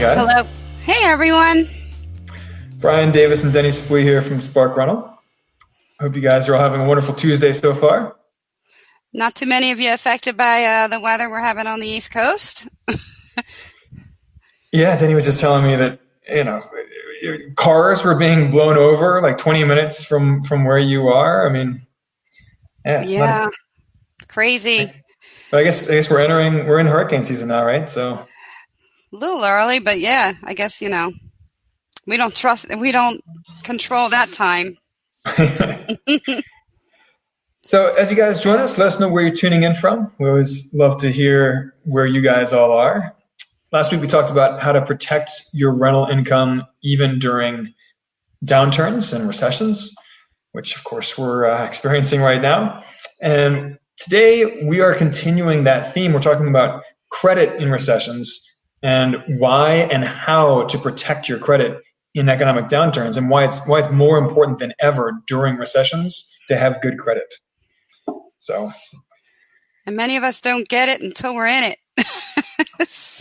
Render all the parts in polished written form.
guys. Hello. Hey, everyone. Brian Davis and Deni Brian here from Spark Rental. Hope you guys are all having a wonderful Tuesday so far. Not too many of you affected by the weather we're having on the East Coast. Yeah, Deni was just telling me that, cars were being blown over like 20 minutes from where you are. I mean, yeah, crazy. But I guess we're in hurricane season now, right? So a little early, but yeah, I guess, we don't control that time. So as you guys join us, let us know where you're tuning in from. We always love to hear where you guys all are. Last week we talked about how to protect your rental income even during downturns and recessions, which of course we're experiencing right now. And today we are continuing that theme. We're talking about credit in recessions and why and how to protect your credit in economic downturns, and why it's more important than ever during recessions to have good credit. And many of us don't get it until we're in it.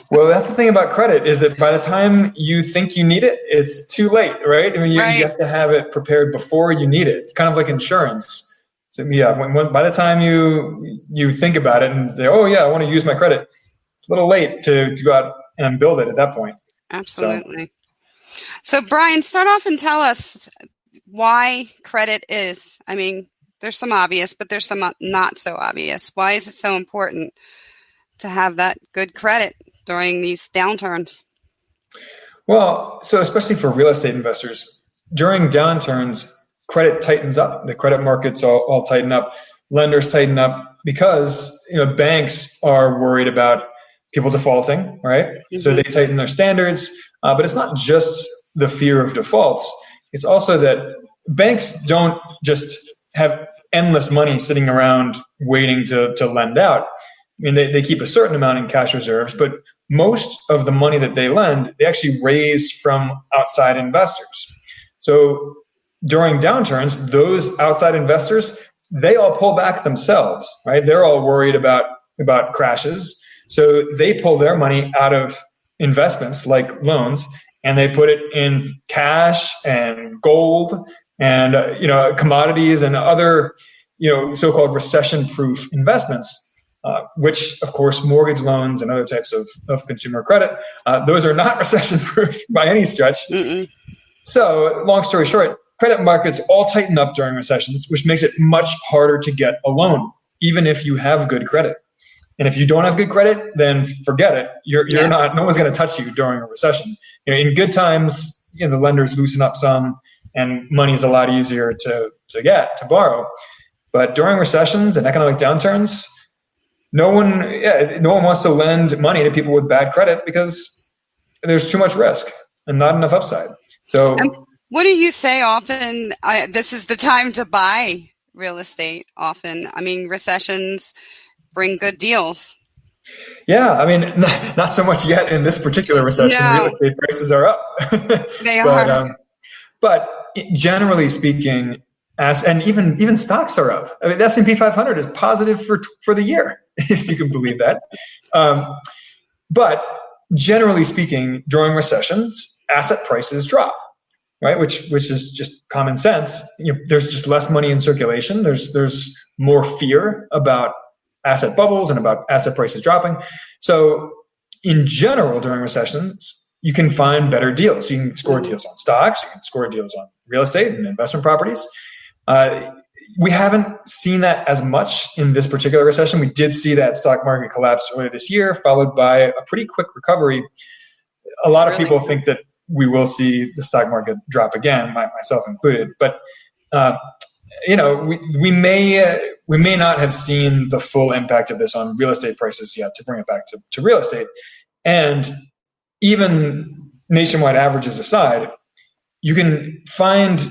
Well, that's the thing about credit, is that by the time you think you need it, it's too late, right? I mean, you have to have it prepared before you need it. It's kind of like insurance. So yeah, by the time you think about it and say, oh yeah, I want to use my credit, it's a little late to go out and build it at that point. Absolutely. So Brian, start off and tell us why credit is. I mean, there's some obvious, but there's some not so obvious. Why is it so important to have that good credit during these downturns? Well, so especially for real estate investors, during downturns, credit tightens up. The credit markets all tighten up. Lenders tighten up because banks are worried about people defaulting, right? Mm-hmm. So they tighten their standards. But it's not just the fear of defaults. It's also that banks don't just have endless money sitting around waiting to lend out. I mean, they keep a certain amount in cash reserves, but most of the money that they lend, they actually raise from outside investors. So during downturns, those outside investors, they all pull back themselves, right? They're all worried about crashes. So they pull their money out of investments like loans, and they put it in cash and gold and commodities and other so-called recession-proof investments. Which, of course, mortgage loans and other types of consumer credit, those are not recession-proof by any stretch. Mm-mm. So, long story short, credit markets all tighten up during recessions, which makes it much harder to get a loan, even if you have good credit. And if you don't have good credit, then forget it. You're not. No one's going to touch you during a recession. In good times, the lenders loosen up some, and money is a lot easier to borrow. But during recessions and economic downturns, no one wants to lend money to people with bad credit because there's too much risk and not enough upside. So, what do you say often? This is the time to buy real estate. Often, I mean, recessions bring good deals. Yeah, I mean, not so much yet in this particular recession. No. Real estate prices are up. They are. But generally speaking, and even stocks are up. I mean, the S&P 500 is positive for the year, if you can believe that. But generally speaking, during recessions, asset prices drop, right? Which is just common sense. There's just less money in circulation. There's more fear about asset bubbles and about asset prices dropping. So in general, during recessions, you can find better deals. You can score deals on stocks. You can score deals on real estate and investment properties. We haven't seen that as much in this particular recession. We did see that stock market collapse earlier this year, followed by a pretty quick recovery. A lot of people think that we will see the stock market drop again, myself included. But we may not have seen the full impact of this on real estate prices yet, to bring it back to real estate. And even nationwide averages aside, you can find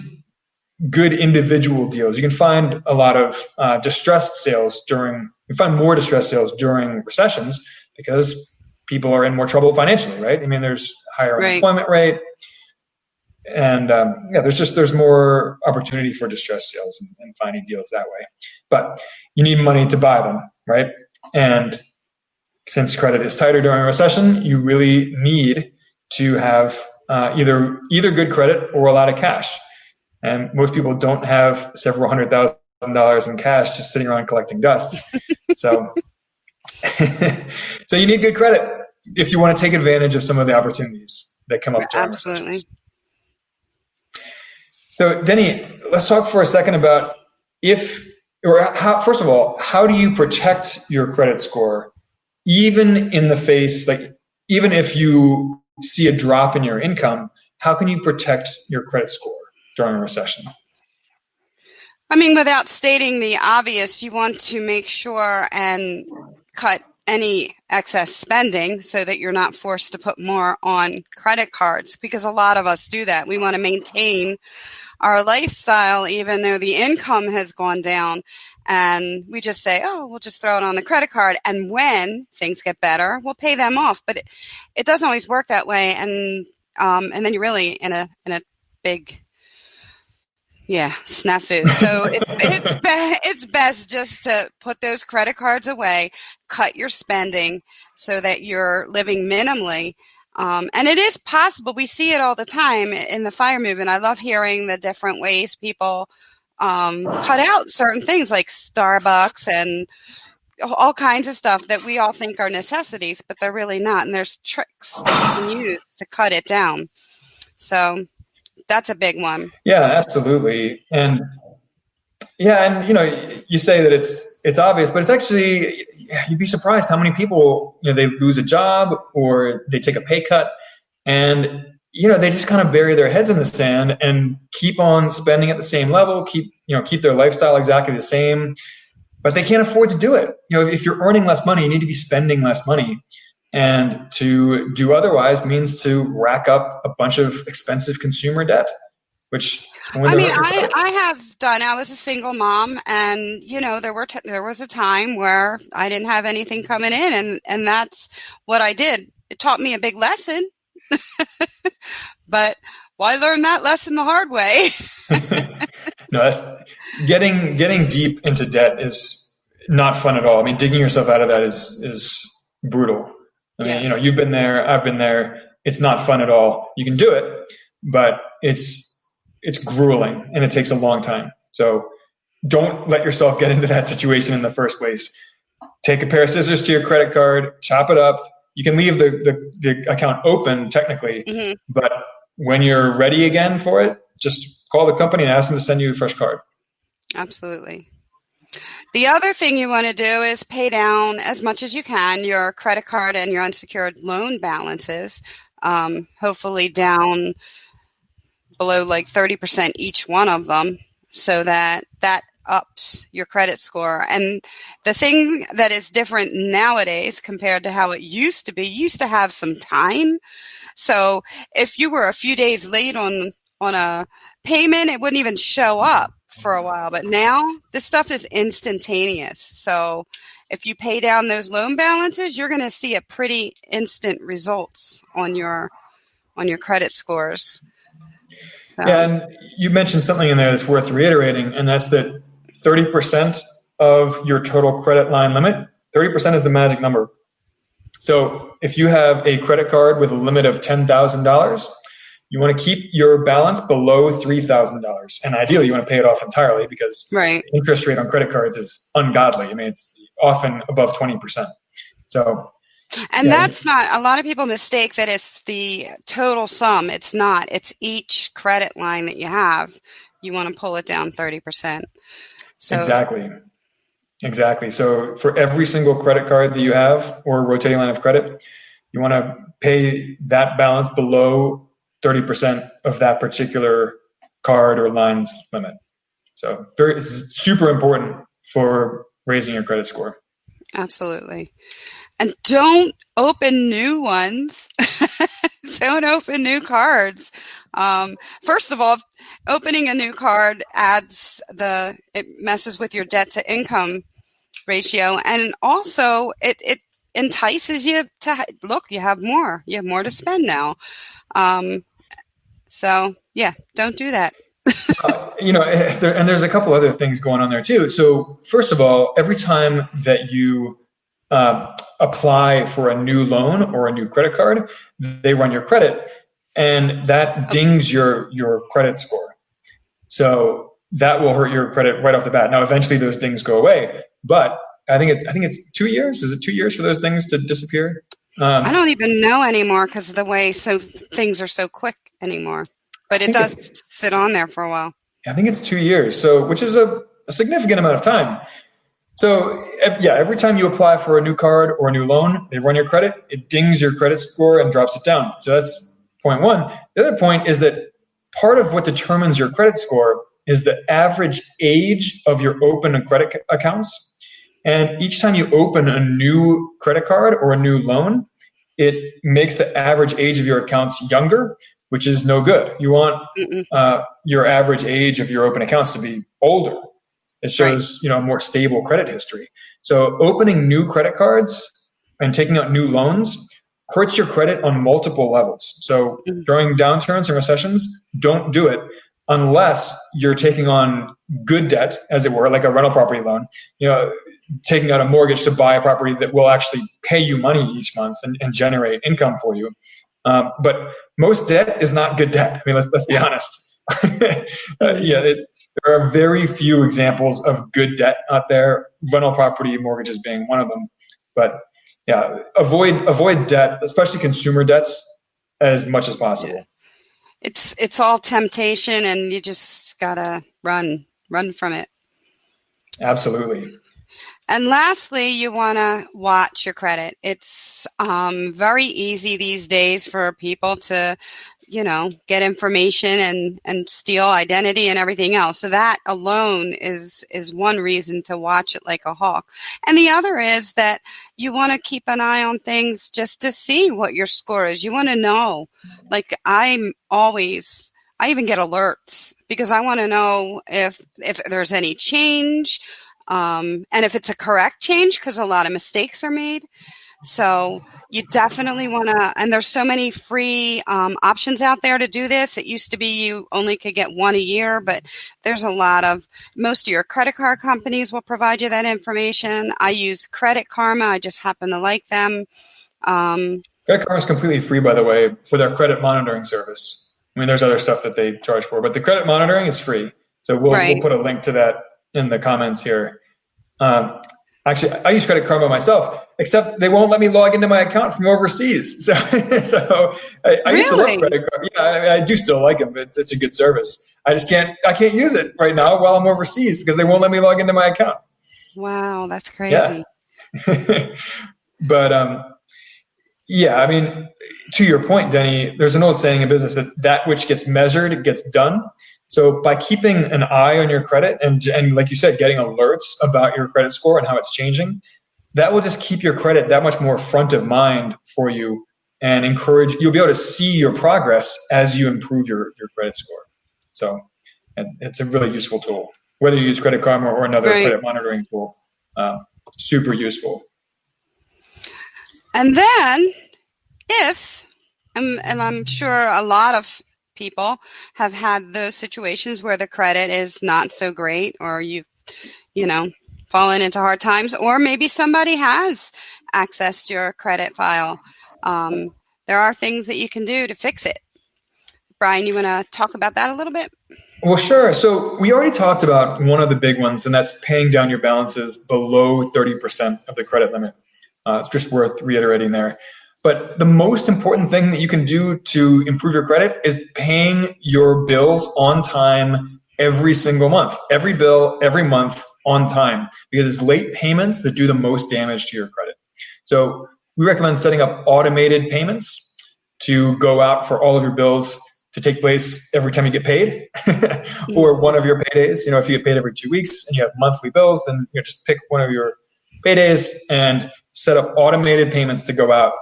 good individual deals. You can find a lot of distressed sales you find more distressed sales during recessions because people are in more trouble financially, right? I mean, there's higher unemployment rate, and there's more opportunity for distressed sales and finding deals that way. But you need money to buy them, right? And since credit is tighter during a recession, you really need to have either good credit or a lot of cash. And most people don't have several $100,000 in cash just sitting around collecting dust. So, so you need good credit if you want to take advantage of some of the opportunities that come up during Absolutely. recessions. So, Deni, let's talk for a second about first of all, how do you protect your credit score, even if you see a drop in your income? How can you protect your credit score during a recession? I mean, without stating the obvious, you want to make sure and cut any excess spending so that you're not forced to put more on credit cards, because a lot of us do that. We want to maintain our lifestyle even though the income has gone down, and we just say, oh, we'll just throw it on the credit card, and when things get better, we'll pay them off. But it doesn't always work that way, and then you're really in a big snafu. So it's best just to put those credit cards away, cut your spending so that you're living minimally. And it is possible. We see it all the time in the FIRE movement. I love hearing the different ways people cut out certain things like Starbucks and all kinds of stuff that we all think are necessities, but they're really not. And there's tricks that you can use to cut it down. So that's a big one. Yeah, absolutely. And you say that it's obvious, but it's actually, you'd be surprised how many people, they lose a job or they take a pay cut, and they just kind of bury their heads in the sand and keep on spending at the same level, keep their lifestyle exactly the same, but they can't afford to do it. If you're earning less money, you need to be spending less money. And to do otherwise means to rack up a bunch of expensive consumer debt, which I have done. I was a single mom, and there was a time where I didn't have anything coming in, and that's what I did. It taught me a big lesson, but why learn that lesson the hard way? No, that's getting deep into debt is not fun at all. I mean, digging yourself out of that is brutal. I mean, Yes. You've been there, I've been there. It's not fun at all. You can do it, but it's grueling and it takes a long time. So don't let yourself get into that situation in the first place. Take a pair of scissors to your credit card, chop it up. You can leave the account open technically, mm-hmm. but when you're ready again for it, just call the company and ask them to send you a fresh card. Absolutely. The other thing you want to do is pay down as much as you can your credit card and your unsecured loan balances, hopefully down below like 30% each one of them, so that ups your credit score. And the thing that is different nowadays compared to how it used to be, you used to have some time. So if you were a few days late on a payment, it wouldn't even show up for a while. But now this stuff is instantaneous. So if you pay down those loan balances, you're going to see a pretty instant results on your credit scores. So. Yeah, and you mentioned something in there that's worth reiterating, and that's that 30% of your total credit line limit, 30% is the magic number. So if you have a credit card with a limit of $10,000, you want to keep your balance below $3,000. And ideally, you want to pay it off entirely, because right. The interest rate on credit cards is ungodly. I mean, it's often above 20%. So, and that's not, a lot of people mistake that it's the total sum. It's not. It's each credit line that you have. You want to pull it down 30%. So, Exactly. So for every single credit card that you have or rotating line of credit, you want to pay that balance below 30% of that particular card or line's limit. So it's super important for raising your credit score. Absolutely. And don't open new ones. Don't open new cards. First of all, opening a new card it messes with your debt to income ratio, and also it entices you to look. You have more to spend now. So yeah, don't do that. And there's a couple other things going on there too. So first of all, every time that you apply for a new loan or a new credit card, they run your credit, and that dings your credit score. So that will hurt your credit right off the bat. Now, eventually those dings go away, but I think it's 2 years. Is it 2 years for those things to disappear? I don't even know anymore because of the way things are so quick anymore. But it does sit on there for a while. I think it's 2 years, so which is a significant amount of time. So every time you apply for a new card or a new loan, they run your credit, it dings your credit score and drops it down. So that's point one. The other point is that part of what determines your credit score is the average age of your open credit accounts. And each time you open a new credit card or a new loan, it makes the average age of your accounts younger, which is no good. You want your average age of your open accounts to be older. It shows, a more stable credit history. So opening new credit cards and taking out new loans hurts your credit on multiple levels. So during downturns and recessions, don't do it unless you're taking on good debt, as it were, like a rental property loan, taking out a mortgage to buy a property that will actually pay you money each month and generate income for you. But most debt is not good debt. I mean, let's be honest. There are very few examples of good debt out there, rental property mortgages being one of them. But avoid debt, especially consumer debts, as much as possible. Yeah. It's all temptation, and you just gotta run from it. Absolutely. And lastly, you want to watch your credit. It's very easy these days for people to, get information and steal identity and everything else. So that alone is one reason to watch it like a hawk. And the other is that you want to keep an eye on things just to see what your score is. You want to know. Like I even get alerts because I want to know if there's any change. And if it's a correct change, because a lot of mistakes are made. So you definitely want to, and there's so many free options out there to do this. It used to be you only could get one a year, but there's most of your credit card companies will provide you that information. I use Credit Karma. I just happen to like them. Credit Karma is completely free, by the way, for their credit monitoring service. I mean, there's other stuff that they charge for, but the credit monitoring is free. So we'll put a link to that in the comments here. Actually, I use Credit Karma myself, except they won't let me log into my account from overseas. So I used to love Credit Karma. Yeah, I do still like them. It's a good service. I can't use it right now while I'm overseas because they won't let me log into my account. Wow, that's crazy. Yeah. But I mean, to your point, Deni, there's an old saying in business that which gets measured gets done. So by keeping an eye on your credit and like you said, getting alerts about your credit score and how it's changing, that will just keep your credit that much more front of mind for you and you'll be able to see your progress as you improve your credit score. So it's a really useful tool, whether you use Credit Karma or another credit monitoring tool, super useful. And then and I'm sure a lot of people have had those situations where the credit is not so great, or you've, fallen into hard times, or maybe somebody has accessed your credit file. There are things that you can do to fix it. Brian, you want to talk about that a little bit? Well, sure. So we already talked about one of the big ones, and that's paying down your balances below 30% of the credit limit. It's just worth reiterating there. But the most important thing that you can do to improve your credit is paying your bills on time every single month. Every bill, every month on time. Because it's late payments that do the most damage to your credit. So we recommend setting up automated payments to go out for all of your bills to take place every time you get paid or one of your paydays. If you get paid every 2 weeks and you have monthly bills, then just pick one of your paydays and set up automated payments to go out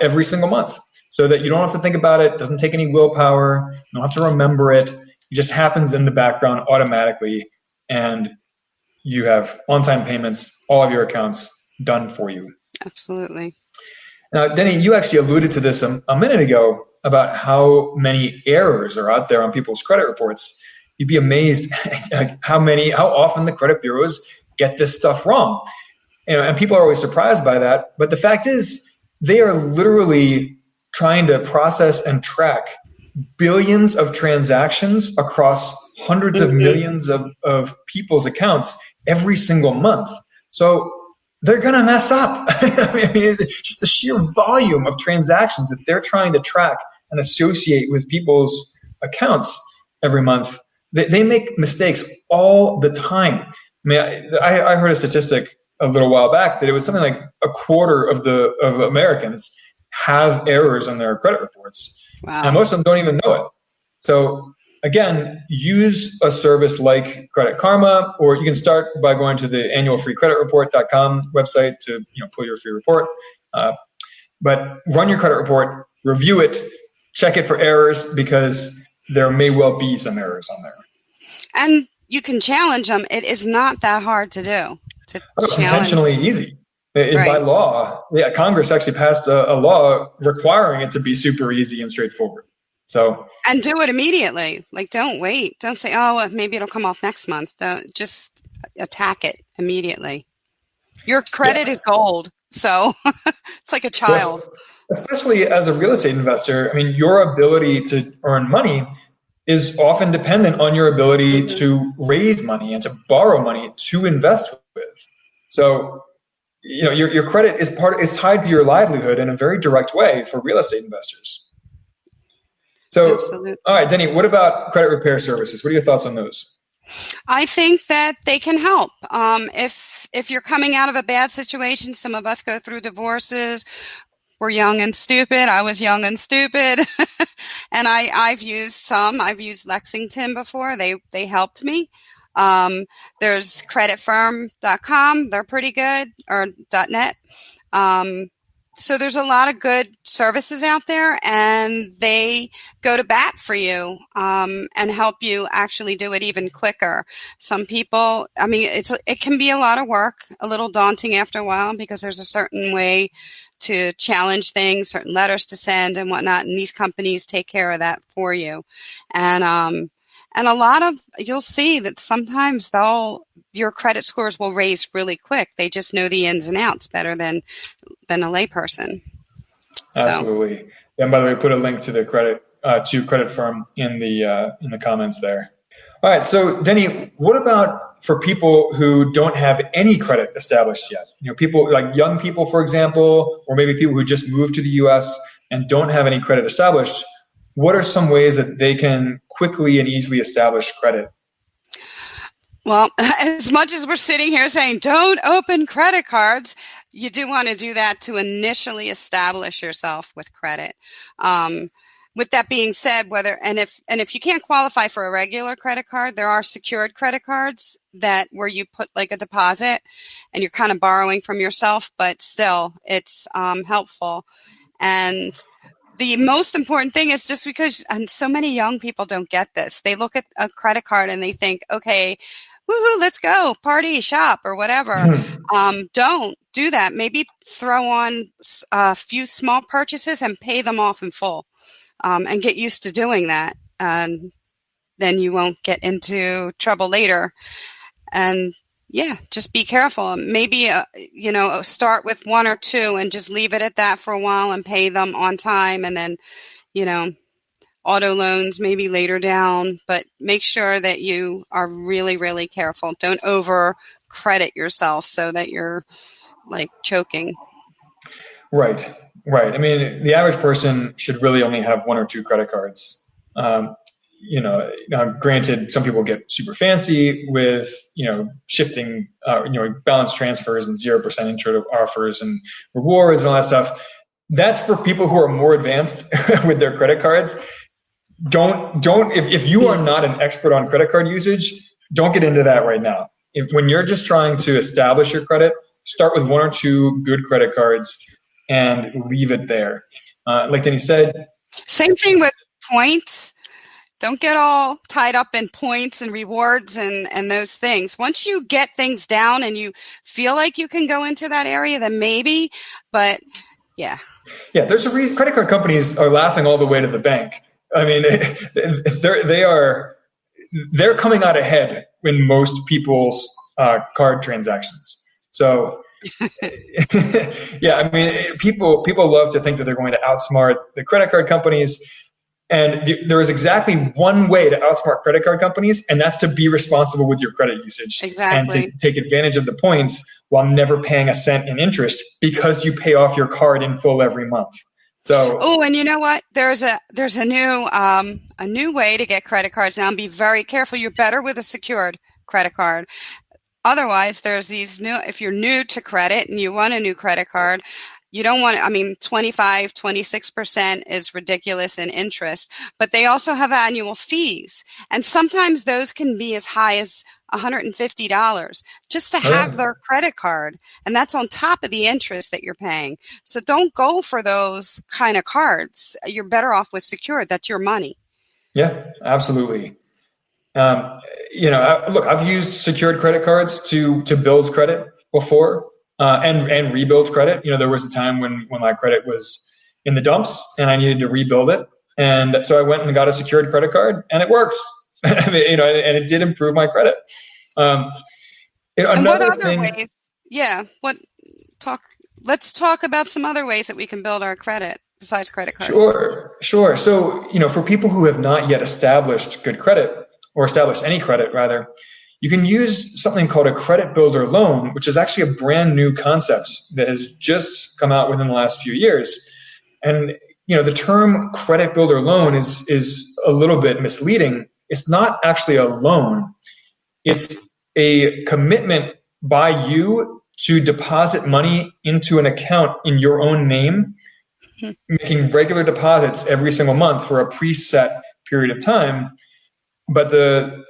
every single month so that you don't have to think about it. It doesn't take any willpower. You don't have to remember it. It just happens in the background automatically, and you have on-time payments, all of your accounts done for you. Absolutely. Now, Deni, you actually alluded to this a minute ago about how many errors are out there on people's credit reports. You'd be amazed how often the credit bureaus get this stuff wrong. and people are always surprised by that. But the fact is, they are literally trying to process and track billions of transactions across hundreds of millions of people's accounts every single month. So they're going to mess up. I mean, just the sheer volume of transactions that they're trying to track and associate with people's accounts every month. They make mistakes all the time. I mean, I heard a statistic a little while back that it was something like a quarter of Americans have errors on their credit reports. Wow. And most of them don't even know it. So again, use a service like Credit Karma, or you can start by going to the annualfreecreditreport.com website to pull your free report. But run your credit report, review it, check it for errors, because there may well be some errors on there. And you can challenge them. It is not that hard to do. It's intentionally easy. Right. By law, Congress actually passed a law requiring it to be super easy and straightforward. So, and do it immediately. Like, don't wait. Don't say, oh, maybe it'll come off next month. Don't, just attack it immediately. Your credit is gold. So it's like a child. Especially as a real estate investor, I mean, your ability to earn money is often dependent on your ability to raise money and to borrow money to invest with. So, your credit is it's tied to your livelihood in a very direct way for real estate investors. So, Absolutely. All right, Deni, what about credit repair services? What are your thoughts on those? I think that they can help. If you're coming out of a bad situation, some of us go through divorces. We're young and stupid. I was young and stupid. And I've used Lexington before. They helped me. There's creditfirm.com. They're pretty good, or .net. So there's a lot of good services out there, and they go to bat for you and help you actually do it even quicker. Some people, I mean, it can be a lot of work, a little daunting after a while, because there's a certain way to challenge things, certain letters to send and whatnot, and these companies take care of that for you. And a lot of, you'll see that sometimes your credit scores will raise really quick. They just know the ins and outs better than a layperson. Absolutely. And by the way, put a link to the credit firm in the comments there. All right. So Deni, what about for people who don't have any credit established yet? People like young people, for example, or maybe people who just moved to the US and don't have any credit established. What are some ways that they can quickly and easily establish credit? Well, as much as we're sitting here saying, don't open credit cards, you do want to do that to initially establish yourself with credit. With that being said, if you can't qualify for a regular credit card, there are secured credit cards where you put like a deposit and you're kind of borrowing from yourself, but still it's helpful. And the most important thing is, just because, and so many young people don't get this, they look at a credit card and they think, okay, woohoo, let's go party, shop, or whatever. Don't do that. Maybe throw on a few small purchases and pay them off in full, and get used to doing that. And then you won't get into trouble later. And just be careful. Maybe, start with one or two and just leave it at that for a while and pay them on time. And then, auto loans maybe later down, but make sure that you are really, really careful. Don't over credit yourself so that you're like choking. Right. I mean, the average person should really only have one or two credit cards. Granted, some people get super fancy with, shifting, balance transfers and 0% intro offers and rewards and all that stuff. That's for people who are more advanced with their credit cards. If you are not an expert on credit card usage, don't get into that right now. When you're just trying to establish your credit, start with one or two good credit cards and leave it there. Like Deni said. Same thing with points. Don't get all tied up in points and rewards and those things. Once you get things down and you feel like you can go into that area, then maybe, but yeah. Yeah, there's a reason credit card companies are laughing all the way to the bank. I mean, they're coming out ahead in most people's card transactions. So yeah, I mean, people love to think that they're going to outsmart the credit card companies. And there is exactly one way to outsmart credit card companies, and that's to be responsible with your credit usage and to Exactly. take advantage of the points while never paying a cent in interest because you pay off your card in full every month. So, Oh, and you know what? There's a new way to get credit cards now, and be very careful. You're better with a secured credit card. Otherwise, there's these new, if you're new to credit and you want a new credit card, you don't want, I mean, 25, 26% is ridiculous in interest, but they also have annual fees. And sometimes those can be as high as $150 just to have their credit card. And that's on top of the interest that you're paying. So don't go for those kind of cards. You're better off with secured. That's your money. yeah, absolutely. Look, I've used secured credit cards to build credit before, and rebuild credit. There was a time when my credit was in the dumps and I needed to rebuild it. And so I went and got a secured credit card, and it works. I mean, and it did improve my credit. And what other ways? Yeah. Let's talk about some other ways that we can build our credit besides credit cards. Sure. So, for people who have not yet established good credit, or established any credit rather, you can use something called a credit builder loan, which is actually a brand new concept that has just come out within the last few years. And, the term credit builder loan is a little bit misleading. It's not actually a loan. It's a commitment by you to deposit money into an account in your own name, making regular deposits every single month for a preset period of time. But the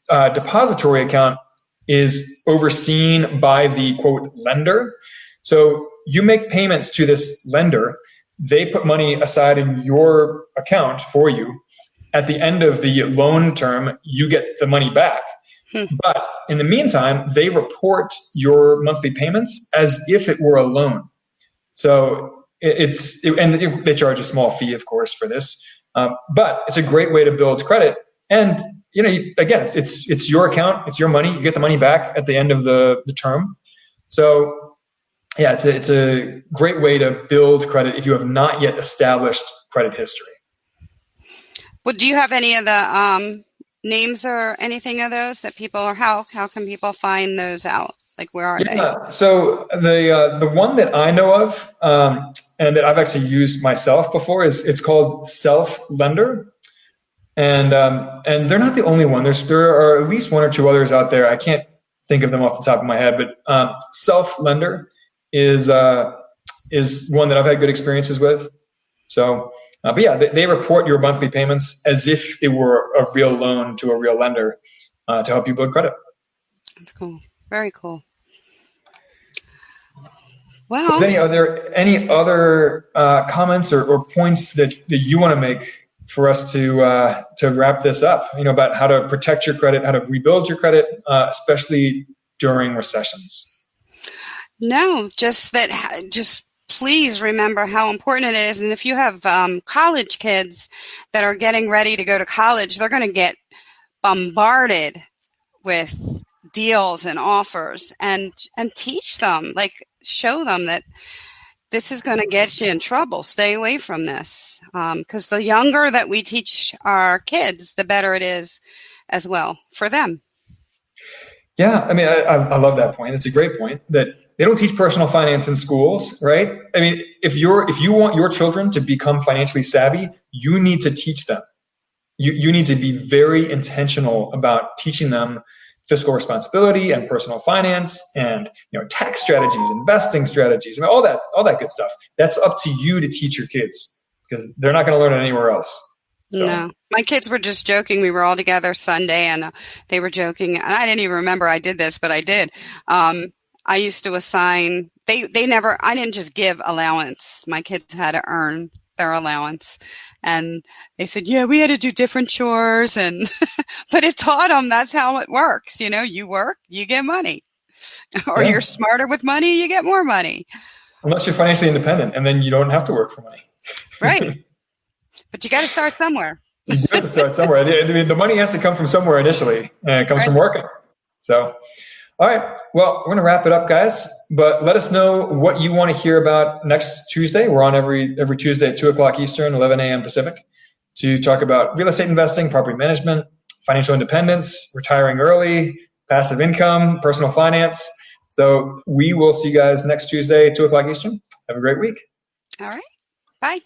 depository account is overseen by the, quote, lender. So you make payments to this lender. They put money aside in your account for you. At the end of the loan term, you get the money back. But in the meantime, they report your monthly payments as if it were a loan. So and they charge a small fee, of course, for this. But it's a great way to build credit. And, again, it's your account, it's your money. You get the money back at the end of the term. So, yeah, it's a great way to build credit if you have not yet established credit history. Well, do you have any of the names or anything of those that people, or how can people find those out? Like, where are they? So the one that I know of, and that I've actually used myself before, it's called Self Lender. And they're not the only one. There are at least one or two others out there. I can't think of them off the top of my head, but Self Lender is one that I've had good experiences with. So, but yeah, they report your monthly payments as if it were a real loan to a real lender to help you build credit. That's cool. Very cool. Well, Deni, are there any other comments or points that you want to make for us to wrap this up, about how to protect your credit, how to rebuild your credit, especially during recessions? No, just please remember how important it is. And if you have college kids that are getting ready to go to college, they're going to get bombarded with deals and offers, and teach them, like, show them that this is going to get you in trouble. Stay away from this. Because the younger that we teach our kids, the better it is as well for them. Yeah, I mean, I love that point. It's a great point that they don't teach personal finance in schools, right? I mean, if you want your children to become financially savvy, you need to teach them. You need to be very intentional about teaching them fiscal responsibility and personal finance and tax strategies, investing strategies, all that good stuff. That's up to you to teach your kids, because they're not going to learn it anywhere else. So. No, my kids were just joking. We were all together Sunday, and they were joking. And I didn't even remember I did this, but I did. I used to assign. I didn't just give allowance. My kids had to earn their allowance, and they said, "Yeah, we had to do different chores," and but it taught them that's how it works. You work, you get money, or you're smarter with money, you get more money. Unless you're financially independent, and then you don't have to work for money. Right. But you got to start somewhere. You have to start somewhere. I mean, the money has to come from somewhere initially, and it comes from working. So, All right. Well, we're going to wrap it up, guys. But let us know what you want to hear about next Tuesday. We're on every Tuesday at 2 o'clock Eastern, 11 a.m. Pacific, to talk about real estate investing, property management, financial independence, retiring early, passive income, personal finance. So we will see you guys next Tuesday, 2 o'clock Eastern. Have a great week. All right. Bye.